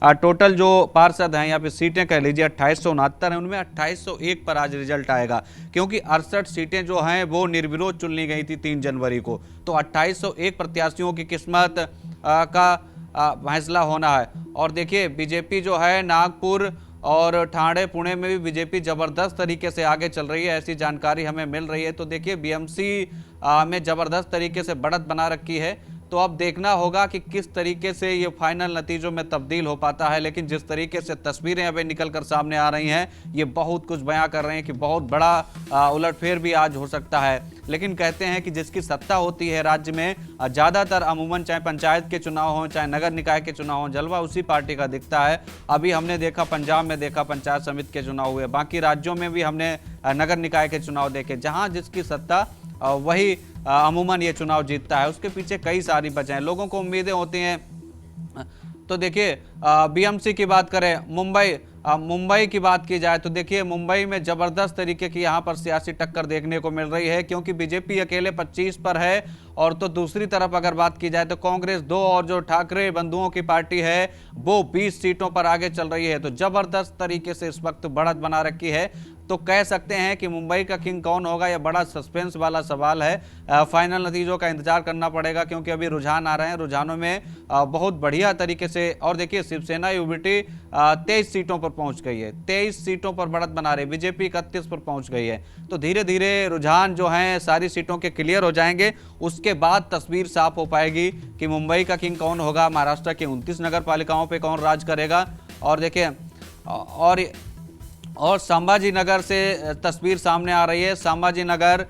Total जो पार्षद हैं या फिर सीटें कह लीजिए 2869 हैं, उनमें 2801 पर आज रिजल्ट आएगा, क्योंकि 68 सीटें जो हैं वो निर्विरोध चुन ली गई थी 3 जनवरी को। तो 2801 प्रत्याशियों की किस्मत का फैसला होना है। और देखिए बीजेपी जो है नागपुर और ठाणे पुणे में भी बीजेपी जबरदस्त तरीके से आगे चल रही है, ऐसी जानकारी हमें मिल रही है। तो देखिए बीएमसी में जबरदस्त तरीके से बढ़त बना रखी है। तो अब देखना होगा कि किस तरीके से ये फाइनल नतीजों में तब्दील हो पाता है। लेकिन जिस तरीके से तस्वीरें अभी निकलकर सामने आ रही हैं, ये बहुत कुछ बयां कर रहे हैं कि बहुत बड़ा उलटफेर भी आज हो सकता है। लेकिन कहते हैं कि जिसकी सत्ता होती है राज्य में, ज़्यादातर अमूमन चाहे पंचायत के चुनाव हों चाहे नगर निकाय के चुनाव हों, जलवा उसी पार्टी का दिखता है। अभी हमने देखा पंजाब में देखा पंचायत समिति के चुनाव हुए, बाकी राज्यों में भी हमने नगर निकाय के चुनाव देखे। जहां जिसकी सत्ता वही अमूमन ये चुनाव जीतता है। उसके पीछे कई सारी वजह हैं, लोगों को उम्मीदें होती हैं। तो देखिए बीएमसी की बात करें, मुंबई की बात की जाए तो देखिए मुंबई में जबरदस्त तरीके की यहाँ पर सियासी टक्कर देखने को मिल रही है, क्योंकि बीजेपी अकेले 25 पर है। और तो दूसरी तरफ अगर बात की जाए तो कांग्रेस 2 और जो ठाकरे बंधुओं की पार्टी है वो 20 सीटों पर आगे चल रही है। तो जबरदस्त तरीके से इस वक्त बढ़त बना रखी है। तो कह सकते हैं कि मुंबई का किंग कौन होगा, यह बड़ा सस्पेंस वाला सवाल है। फाइनल नतीजों का इंतजार करना पड़ेगा, क्योंकि अभी रुझान आ रहे हैं। रुझानों में बहुत बढ़िया तरीके से, और देखिए शिवसेना यूबीटी 23 सीटों पर पहुंच गई है, 23 सीटों पर बढ़त बना रही है। बीजेपी 31 पर पहुंच गई है। तो धीरे धीरे रुझान जो हैं सारी सीटों के क्लियर हो जाएंगे, उसके बाद तस्वीर साफ हो पाएगी कि मुंबई का किंग कौन होगा, महाराष्ट्र के 29 नगर पालिकाओं पर कौन राज करेगा। और देखिए और संभाजी नगर से तस्वीर सामने आ रही है। संभाजी नगर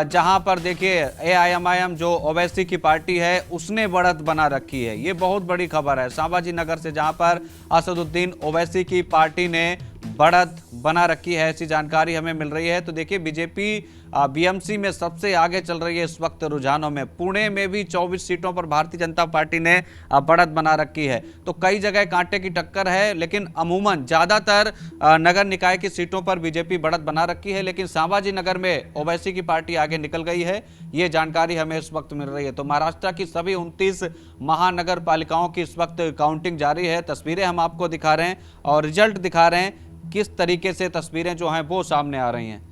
जहां पर देखिए एआईएमआईएम जो ओवैसी की पार्टी है उसने बढ़त बना रखी है, ये बहुत बड़ी खबर है। संभाजी नगर से जहां पर असदुद्दीन ओवैसी की पार्टी ने बढ़त बना रखी है, ऐसी जानकारी हमें मिल रही है। तो देखिए बीजेपी बीएमसी में सबसे आगे चल रही है इस वक्त रुझानों में। पुणे में भी 24 सीटों पर भारतीय जनता पार्टी ने बढ़त बना रखी है। तो कई जगह कांटे की टक्कर है, लेकिन अमूमन ज्यादातर नगर निकाय की सीटों पर बीजेपी बढ़त बना रखी है। लेकिन संभाजी नगर में ओवैसी की पार्टी आगे निकल गई है, ये जानकारी हमें इस वक्त मिल रही है। तो महाराष्ट्र की सभी 29 महानगर पालिकाओं की इस वक्त काउंटिंग जारी है। तस्वीरें हम आपको दिखा रहे हैं और रिजल्ट दिखा रहे हैं, किस तरीके से तस्वीरें जो हैं वो सामने आ रही हैं।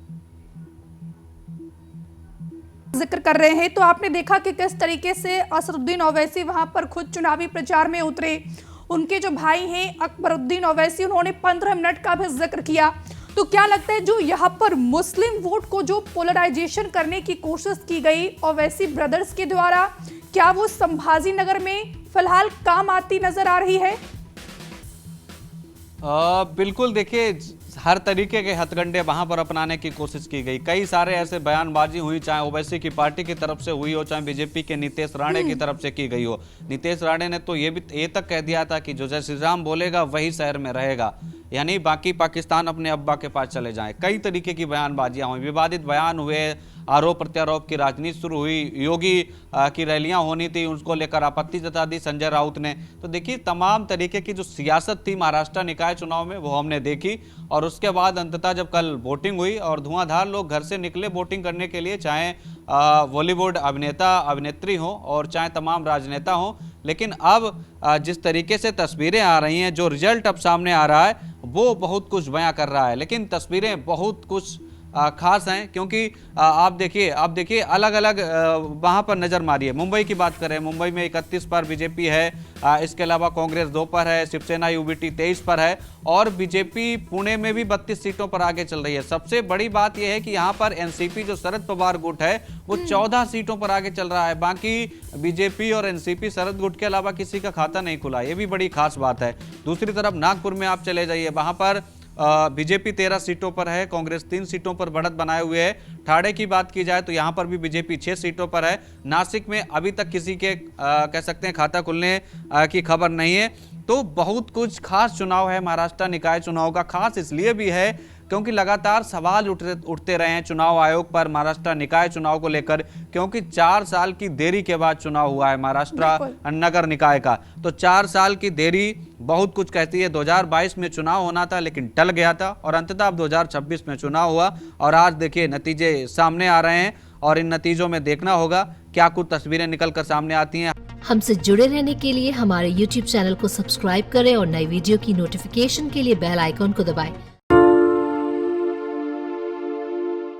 जिक्र कर रहे हैं तो आपने देखा कि किस तरीके से असदुद्दीन ओवैसी वहां पर खुद चुनावी प्रचार में उतरे। उनके जो भाई हैं अकबरुद्दीन ओवैसी, उन्होंने 15 मिनट का भी जिक्र किया। तो क्या लगता है जो यहाँ पर मुस्लिम वोट को जो पोलराइजेशन करने की कोशिश की गई ओवैसी ब्रदर्स के द्वारा, क्या वो संभाजी नगर में फिलहाल काम आती नजर आ रही है? बिल्कुल, देखिए हर तरीके के हथकंडे वहां पर अपनाने की कोशिश की गई। कई सारे ऐसे बयानबाजी हुई, चाहे ओवैसी की पार्टी की तरफ से हुई हो, चाहे बीजेपी के नीतीश राणे की तरफ से की गई हो। नीतीश राणे ने तो ये तक कह दिया था कि जो जय श्री राम बोलेगा वही शहर में रहेगा, यानी बाकी पाकिस्तान अपने अब्बा के पास चले जाएं। कई तरीके की बयानबाजियां हुई, विवादित बयान हुए, आरोप प्रत्यारोप की राजनीति शुरू हुई। योगी की रैलियां होनी थी, उसको लेकर आपत्ति जता दी संजय राउत ने। तो देखिए तमाम तरीके की जो सियासत थी महाराष्ट्र निकाय चुनाव में वो हमने देखी। और उसके बाद अंततः जब कल वोटिंग हुई और धुआंधार लोग घर से निकले वोटिंग करने के लिए, चाहे बॉलीवुड अभिनेता अभिनेत्री हो और चाहे तमाम राजनेता हो, लेकिन अब जिस तरीके से तस्वीरें आ रही हैं, जो रिजल्ट अब सामने आ रहा है वो बहुत कुछ बयां कर रहा है। लेकिन तस्वीरें बहुत कुछ खास हैं, क्योंकि आप देखिए अलग अलग वहां पर नजर मारिए। मुंबई की बात करें, मुंबई में 31 पर बीजेपी है, इसके अलावा कांग्रेस 2 पर है, शिवसेना यूबीटी 23 पर है, और बीजेपी पुणे में भी 32 सीटों पर आगे चल रही है। सबसे बड़ी बात यह है कि यहां पर एनसीपी जो शरद पवार गुट है वो 14 सीटों पर आगे चल रहा है। बाकी बीजेपी और एनसीपी शरद गुट के अलावा किसी का खाता नहीं खुला, ये भी बड़ी खास बात है। दूसरी तरफ नागपुर में आप चले जाइए, वहां पर बीजेपी 13 सीटों पर है, कांग्रेस 3 सीटों पर बढ़त बनाए हुए है। ठाणे की बात की जाए तो यहां पर भी बीजेपी 6 सीटों पर है। नासिक में अभी तक किसी के कह सकते हैं खाता खुलने की खबर नहीं है। तो बहुत कुछ खास चुनाव है महाराष्ट्र निकाय चुनाव का। खास इसलिए भी है क्योंकि लगातार सवाल उठते रहे हैं चुनाव आयोग पर महाराष्ट्र निकाय चुनाव को लेकर, क्योंकि 4 साल की देरी के बाद चुनाव हुआ है महाराष्ट्र नगर निकाय का। तो 4 साल की देरी बहुत कुछ कहती है। 2022 में चुनाव होना था लेकिन टल गया था, और अंततः अब 2026 में चुनाव हुआ। और आज देखिए नतीजे सामने आ रहे हैं, और इन नतीजों में देखना होगा क्या कुछ तस्वीरें निकल कर सामने आती हैं। हमसे जुड़े रहने के लिए हमारे YouTube चैनल को सब्सक्राइब करें और नई वीडियो की नोटिफिकेशन के लिए बेल आइकॉन को दबाएं।